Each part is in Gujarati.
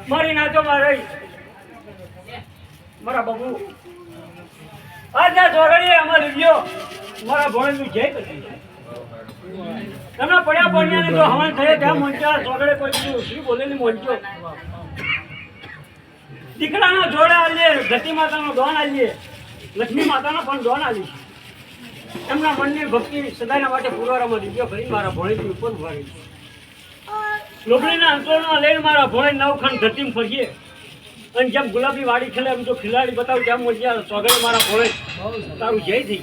મારી નાચો મારી મારા બાબુ આજના ચોરડીએ અમારે ગયો મારા ભોળેનું જય કરી તમે પડ્યા પડ્યા તો હવાન થયે ત્યાં મોંચ્યા ચોરડે કોઈ બીજું શું બોલેલી મોંચ્યો દીકરાનો જોડે આલીએ ધરતી માતાનો દોન આલીએ લક્ષ્મી માતાનો પણ દોન આલી એમના મનની ભક્તિ સદાયના માટે પુરવારામાં દીધો કરી મારા ભોળેની ઉપર ઉભા રહી લોબડીના અંતોળમાં લઈને મારા ભોળે નવખંડ ધરતીમાં ફરીએ અને જેમ ગુલાબી વાડી ખેલે એમ જો ખિલાડી બતાવું તેમ મોજ્યા ચોગડે મારા ભોળે તારું જય થઈ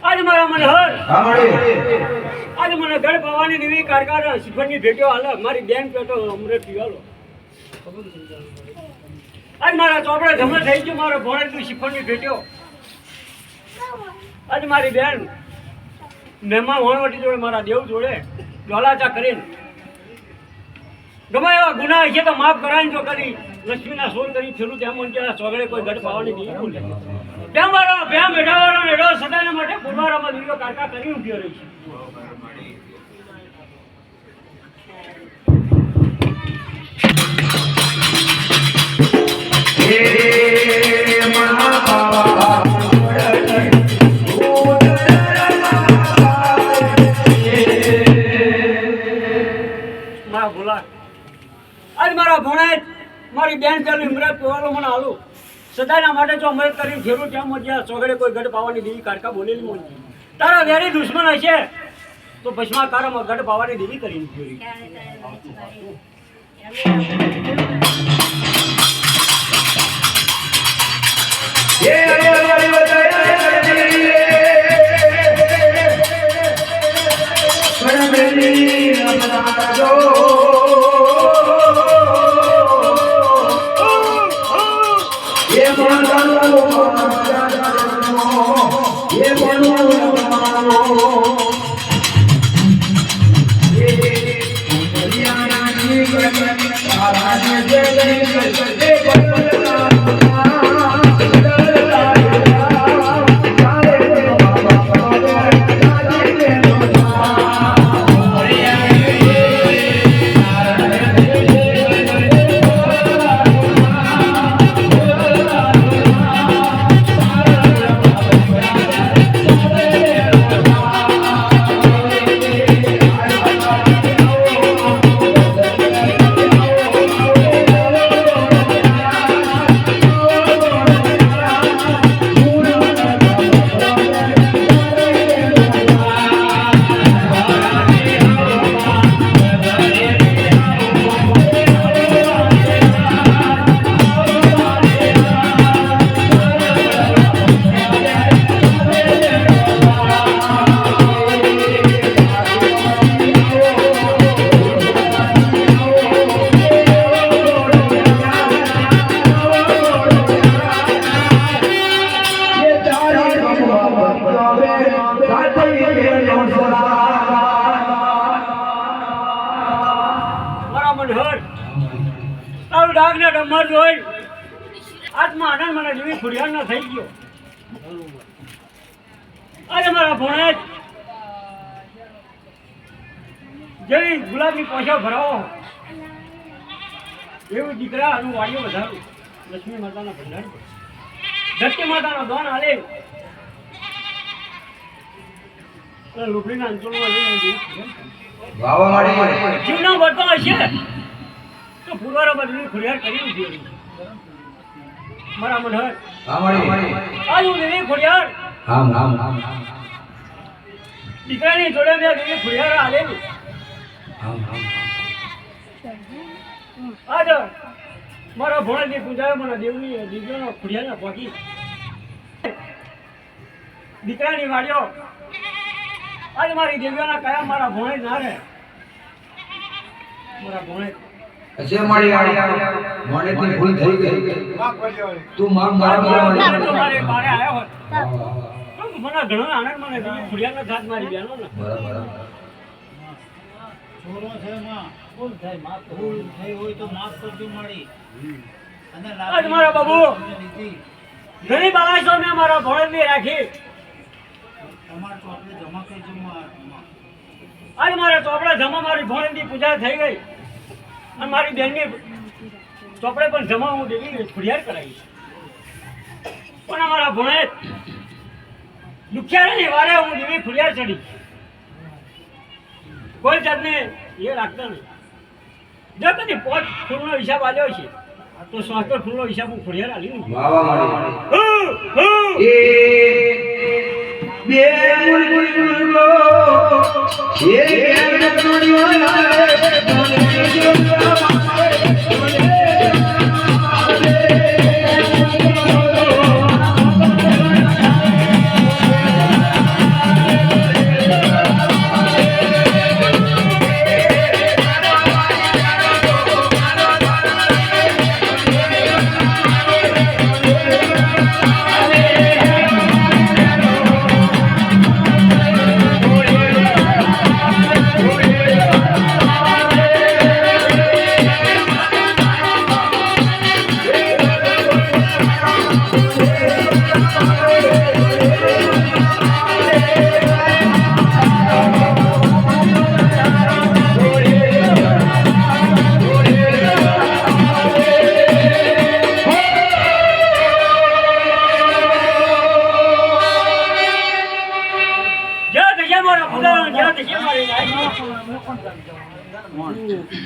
आज मारा मन हर आज मन गढ़ भवानी देवी कारकार शिफनी भेटो हाल मारी बेन पेटो अमृत पीवालो आज मारा चोपड़ा जमण થઈ ગયો મારો ભોળે તું શિફની ભેટ્યો आज મારી બેન મહેમાન હોણવટી જોડે મારા દેવ જોડે ડોલાચા કરીને ગમે એવા ગુનાહ છે તો માફ કરાઈને જો કરી લક્ષ્મીના સોલ કરી ફેરું ત્યાં મંજ્યા ચોગડે કોઈ ગઢ પાવાની નહીં ભૂલે ત્યાં મારો ભ્યા મેઢાવાળો મેઢો સદાના માટે પુરવારામાં દીવો કાકા કરી ઉભ્યો રહી છે મારા ભોલા આજ મારા ભોણે મારી બેન ચાલુ ઇમરાત પીવાલો મને હાલું સદાના માટે જો અમૃત કરી ફેરું ત્યાં મજ્યા ચોગડે કોઈ ગઢ પાવાની દેવી કારકા બોલેલી મોજી તારા વેરી દુશ્મન હશે તો ભસ્મા કારમાં ગઢ પાવાની દેવી કરી ફેરી ડાક ને ડમર જોઈ આત્મા આનંદ મને જેવી ખુડિયાર ના થઈ ગયો. અરે મારા ભોણે જેવી ગુલાબની પોછો ભરાવો એવું દીકરા આનું વાડીઓ વધારું. લક્ષ્મી માતાના ભંડાર ધરતી માતાનો દોન હાલે લોખડીના અંતરમાં લઈને જીવનો બળતો હશે તો ફુલવારા બદલી ખુડિયાર કરી દીધી મારા મનહર. આજ હું દેવી ખુડિયાર દીકરાની જોડે મેં દેવી ખુડિયાર આલેલી. આજ મારા ભોળાની પૂજા મને દેવની દીકરાનો ખુડિયારના પહોંચી દીકરાની વાડીઓ આજ મારી દેવીઓના કયા મારા ભોણે ના રહે. મારા ભોણે મોડેથી ભૂલ થઈ ગઈ. તું મારા મારે બારે આવ્યો હોત મને ઘણો આનંદ મને દેવી ખુડિયારના ઘાત મારી બેનો ને છોરો છે માં ભૂલ થઈ માં ભૂલ થઈ હોય તો માફ કરજો મારી અને આજ મારા બાબુ ઘણી બાળાશો મેં મારા ભોળેની રાખી. તમાર ચોપડે જમા કરજો માં. આજ મારા ચોપડા જમા મારી ભોળેની પૂજા થઈ ગઈ અને મારી બેનની ચોપડે પણ જમા હું દેવી ખુડિયાર કરાવી. પણ અમારા ભોણે દુખિયાની વારે હું દેવી ખુડિયાર ચડી કોઈ જાતને એ રાખતા નહીં. જો કદી 5 ફૂલનો હિસાબ આલ્યો છે તો 7 ફૂલનો હિસાબ હું ખુડિયાર આલી નહીં.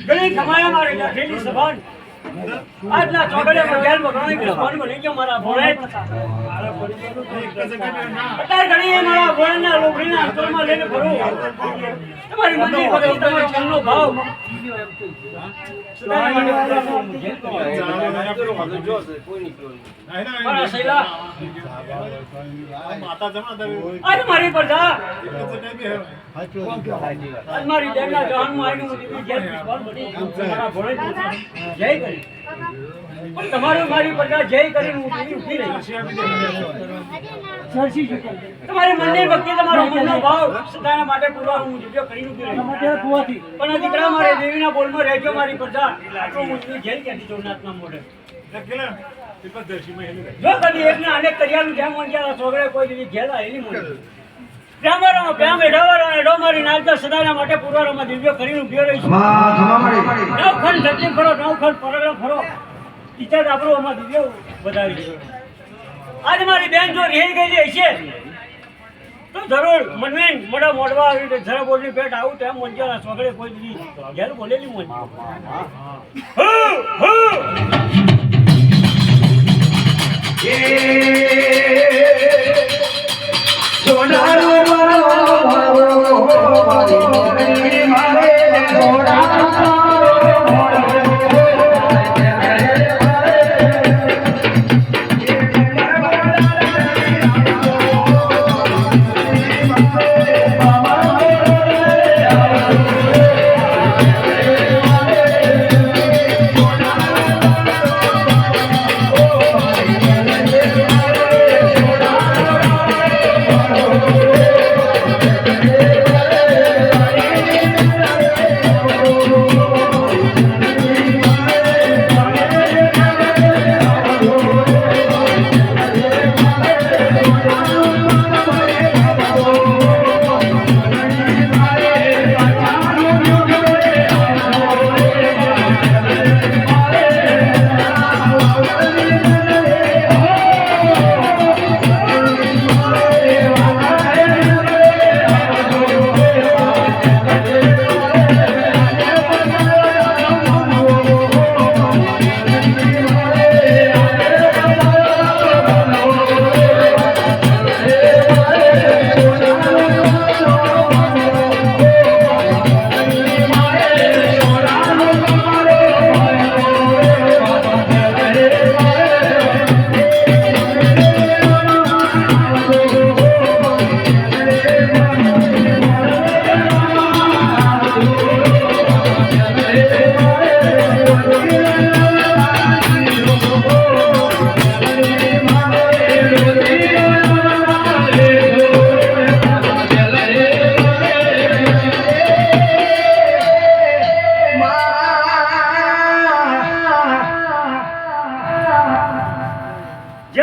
ઘણી કમાયા મારી નાખેલી સભાન આજના ચોગડે મજાલ બગડવાની સભાન બની ગયો મારા ભોળે. અત્યારે ઘણી મારા ભોળેના લોખડીના અંતરમાં લઈને ફરું. તમારી મંદિર ભક્તિ તમારો મનનો ભાવ મારા શૈલા આજ મારી પ્રજા આજ મારી દેવના જહાનમાં આવીને હું દેવી જય પુષ્પાલ બની મારા ભોળે જય કરી. પણ તમારું મારી પ્રજા જય કરીને હું દેવી ઉઠી રહી. તમારી મંદિર ભક્તિ તમારો મનનો ભાવ સદાના માટે પૂરવા હું દિવ્ય કરીને ઉભી રહી. પણ દીકરા મારે દેવીના બોલમાં રહેજો મારી પ્રજા આટલું હું દેવી જય ક્યાંથી જોનાથના મોઢે. જો કદી એકને અનેક કર્યાનું જેમ વંચારા છોકરે કોઈ દેવી ઘેલા એની મોઢે પ્યામારામાં પ્યામ એડો મારી નાખતા સદાના માટે પૂરવામાં દિવ્ય કરીને ઉભી રહી છું. નવખંડ ધરતી ફરો નવખંડ પરગડા ફરો ઈચ્છા આપણું આમાં દિવ્ય વધારી છે. આજ મારી બેન જો રહી ગયેલી હશે તો જરૂર મનવીન મોડા મોડવા આવી રીતે જરા બોલની પેટ આવું તેમ મંજાના છોકરે કોઈ દીધી ઘેર બોલેલી મન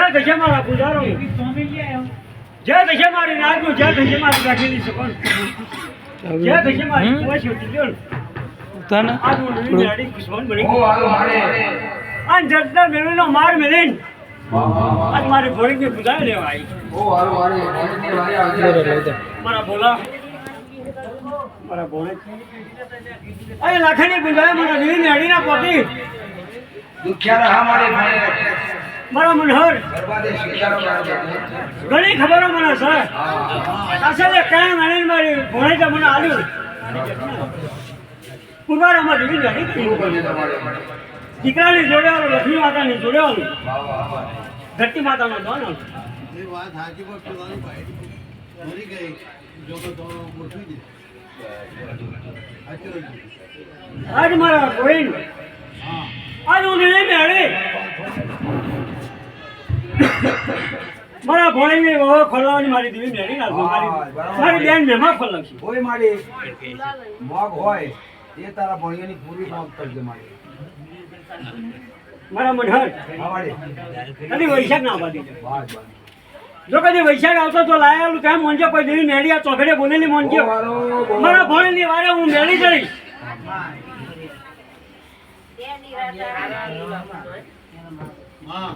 જે થશે મારા પૂજારો સ્વામી લઈ આવ્યો. જે થશે મારી રાજનું જે થશે મારી રાખેલી સપન જે થશે મારી કોઈ છોટી ગયો આ હું નવી ગાડી કુસવાન બની ઓ હાલો મારે આ જડતા મેળવીનો માર મેલીન આજ મારી ભોળીને પૂજાવી લેવા આવી ઓ હાલો મારે ભોળીની વારે આવજે મારા ભોલા મારા ભોળે અરે લાખની પૂજાવે મારા દેવીને અડીના પોતી દુખિયારા હા મારે મારે મારા મનહર બરબાદે સ્વીકારો કરજે ઘણી ખબરો મને છે અસલે કાંઈ મને મારી ભોળે તો મને આલ્યું પુરવારામાં દેવીને અડી શું કરજે તમારે દીકરાની જોડે આલો લક્ષ્મી માતાની જોડે આલો વાહ વાહ વાહ ધરતી માતાનો દોન આલો એ વાત સાચી પણ પોતાની ભાઈ મરી ગઈ જો તો ગોઠવી દે સાચું હતું. આજ મારા કોઈ હા આજ હું દિલ્હી મેળવી મારા ભોળીની વહુ ખોલાવાની મારી દેવી મેળી નાખો મારી બેન મેમાં ખોલાવશે કોઈ મારી મોગ હોય એ તારા ભણિયાની પૂરી મોગ કરજે મારી મારા મનહર હા મારી કદી વૈશાખ ના આવવા દીધો વાહ વાહ જો કદી વૈશાખ આવતો તો લાયેલું ત્યાં મોંજો કોઈ દેવી મેળી આ ચોકડે બોલેલી મોંજો મારા ભોળીની વારે હું મેળી જઈશ હા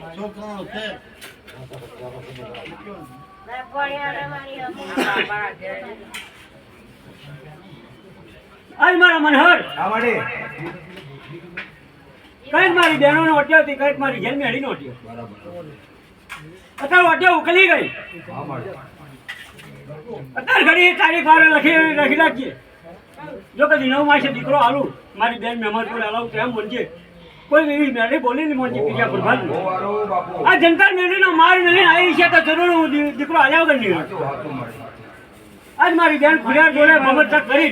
છોકરો છે આજ મારા મનહર હા મારી કઈક મારી બહેનોનો ઓટ્યો હતી કઈક મારી ઘેર મેળીનો ઓટ્યો બરાબર અત્યારે ઓટ્યો ઉકલી ગઈ હા મારી અત્યારે ઘડી તારીખ વારે લખી રાખીએ જો કદી 9 માસે દીકરો હાલું મારી બેન મહેમાન પર હલાવું તો એમ મનજે કોઈ એવી મેળી બોલી નહીં મનજે ક્રિયા પ્રભાત ઓ હાલો બાપુ આ જનતા મેળીનો માર મેળીને આવી છે તો જરૂર હું દીકરો હાલ્યા વગર નહીં હાચું હાચું મારી આજ મારી બેન ખુલ્યા જોડે મમત તક કરી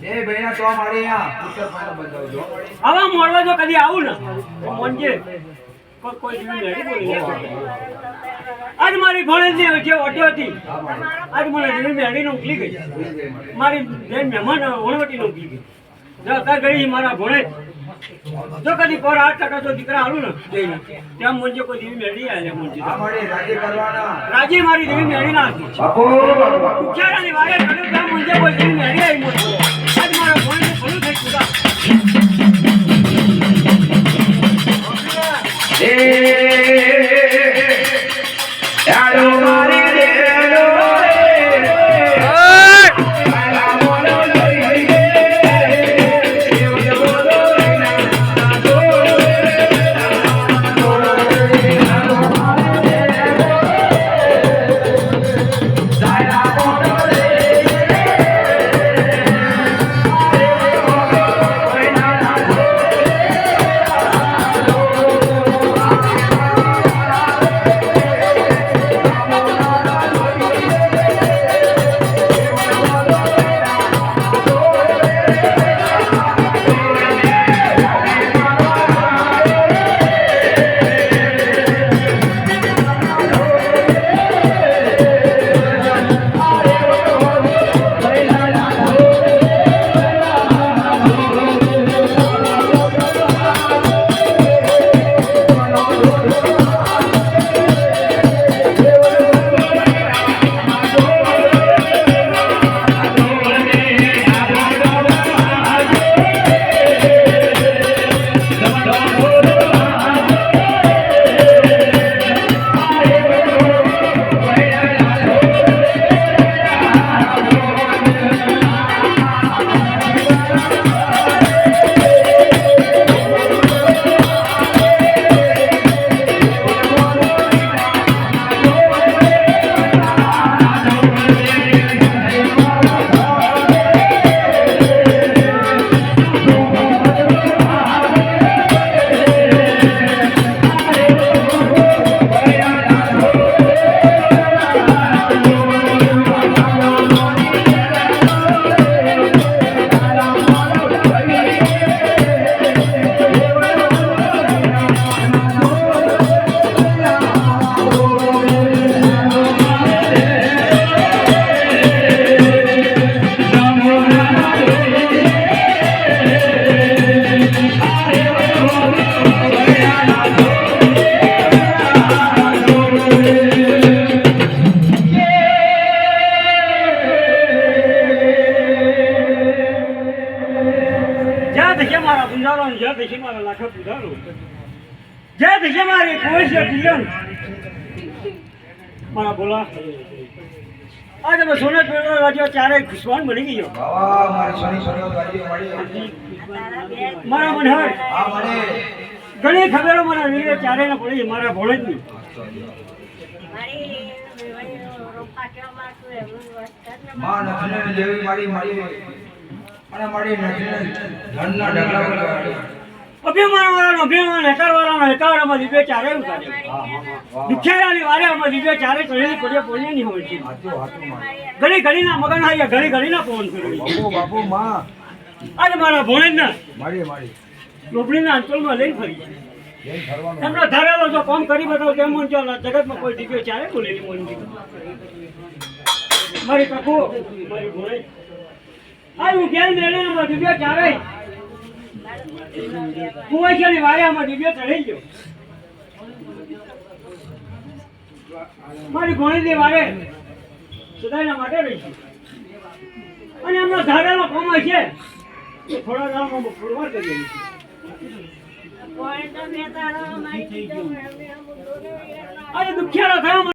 બે બહેના તો મારે અહીંયા પુત્ર પાડા બંધાવજો આવા મોડવા જો કદી આવું ને તો મનજે કોઈ દીવી મેળી બોલી નહીં. આજ મારી ભણેજની જે ઓટ્યો હતી હા મારી આજ મને દીવી મેળીને ઉકલી ગઈ મારી બેન મહેમાન વણવટીને ઉકલી ગઈ જો અત્યારે ગઈ મારા ભણે જો કદી પર 8% તો દીકરા હાલું ને જઈને ત્યાં મનજે કોઈ દીવી મેળી આવે મનજે હા મારી રાજી કરવાના રાજી મારી દેવી મેળી ના હતી બાપુ ઉચ્ચારાની વારે કર્યું ત્યાં મનજે કોઈ દેવી મેળી આવી મનજે આજ મારા ભણે ભલું થઈ ચૂકા યારો મારી દેલો Bye. જય દિશે મારી કોઈ છે પિયન મારા બોલા આજે મેં સોના પેલો રાજ્યો ચારે ખુશવાન બની ગયો બાવા મારી શનિ શનિઓ ગાડીઓ મળી મારા મનહર આ મળે ઘણી ખબરો મારા વીરે ચારે ને પડી મારા ભોળેજની માં નથને જેવી મારી મારી અને મારી નથને ધનના ઢગલા પર અભિમાન હેકારવાળાનો હેકારમાં દીવે ચારે ઉતારે દુખિયારાની વારે આમાં દીવે ચારે ચડેલી પડે પોલે નહીં હોય છે હાચું હાચું માં ઘડી ઘડીના મગન આવ્યા ઘડી ઘડીના પવન ફેરવી બાપુ બાપુ માં આજે મારા ભોળેજના મારી મારી લોબડીના અંચલમાં લઈને ફરી છે જઈને ફરવાનું એમનો ધારેલો જો કામ કરી બતાવો તેમ મન ચાલે જગતમાં કોઈ દીવે ચારે બોલેલી મન મારી કાકુ મારી ભોળેજ આવ્યું ઘેર મેળે દીવે ચારે કુવાઈ વારે આમાં દિવ્ય ચડી ગયો મારી ઘોડીની વારે સદાયના માટે રહી છે અને એમનો ધારેલો કમાય છે એ થોડા દાડામાં પુરવાર કરી રહી છે આજે દુખિયારો થયો